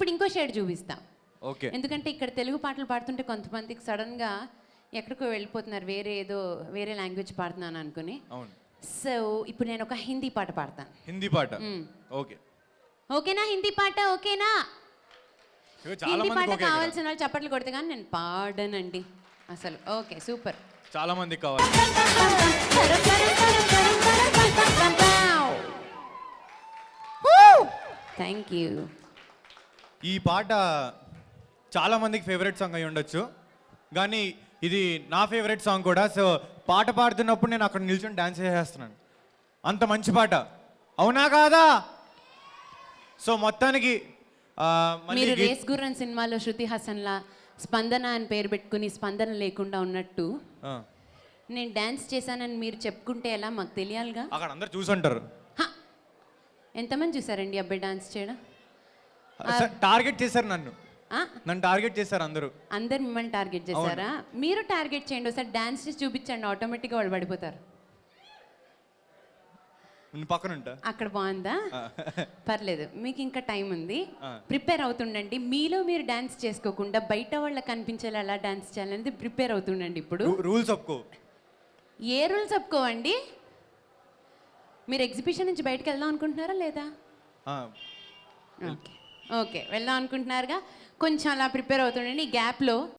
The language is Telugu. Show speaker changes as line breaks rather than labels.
ఇప్పుడు ఇంకో షేడ్ చూపిస్తా.
ఓకే.
ఎందుకంటే ఇక్కడ తెలుగు పాటలు పాడుతుంటే కొంతమందికి సడన్గా ఎక్కడికో వెళ్ళిపోతున్నారు, వేరే లాంగ్వేజ్ పాడుతున్నాను అనుకుని.
అవును.
సో ఇప్పుడు నేను ఒక హిందీ పాట పాడతాను.
హిందీ పాట. ఓకే.
ఓకేనా? హిందీ పాట ఓకేనా?
చాలా
హిందీ పాట
మందికి ఓకే.
కావాల్సిన వాళ్ళు చప్పట్లు కొడితే కానీ నేను పాడనండి అసలు. Okay, super.
చాలా మందికి కావాలి.
Thank you.
ఈ పాట చాలా మందికి ఫేవరెట్ సాంగ్ అయి ఉండొచ్చు, కానీ ఇది నా ఫేవరెట్ సాంగ్ కూడా. సో పాట పాడుతున్నప్పుడు నేను అక్కడ నిల్చొని డాన్స్ చేసేస్తున్నాను, అంత మంచి పాట. అవునా కాదా? సో మొత్తానికి
మీరు రేస్ గుర్రం సినిమాలో శృతి హాసన్లా స్పందన అని పేరు పెట్టుకుని స్పందన లేకుండా ఉన్నట్టు నేను డాన్స్ చేశానని మీరు చెప్పుకుంటే ఎలా? మాకు తెలియాలిగా.
అక్కడ అందరు చూసుంటారు.
ఎంతమంది చూసారండి అబ్బాయి డాన్స్ చేయడం?
టార్గెట్ చేశారు నన్ను టార్గెట్ చేశారు అందరూ.
అందరు మిమ్మల్ని టార్గెట్ చేశారా? మీరు టార్గెట్ చేయండి, ఒకసారి డాన్స్ చేసి చూపించండి, ఆటోమేటిక్గా వాళ్ళు పడిపోతారు.
పక్కన ఉంటా.
అక్కడ బాగుందా? పర్లేదు, మీకు ఇంకా టైం ఉంది, ప్రిపేర్ అవుతుండండి. మీలో మీరు డాన్స్ చేసుకోకుండా బయట వాళ్ళకి కనిపించేలా ఎలా డాన్స్ చేయాలనేది ప్రిపేర్ అవుతుండండి. ఇప్పుడు
రూల్స్ ఒప్పుకో.
ఏ రూల్స్ ఒప్పుకోవండి? మీరు ఎగ్జిబిషన్ నుంచి బయటకు వెళ్దాం అనుకుంటున్నారా లేదా? ఓకే, వెళ్దాం అనుకుంటున్నారుగా. కొంచెం అలా ప్రిపేర్ అవుతుండండి. ఈ గ్యాప్లో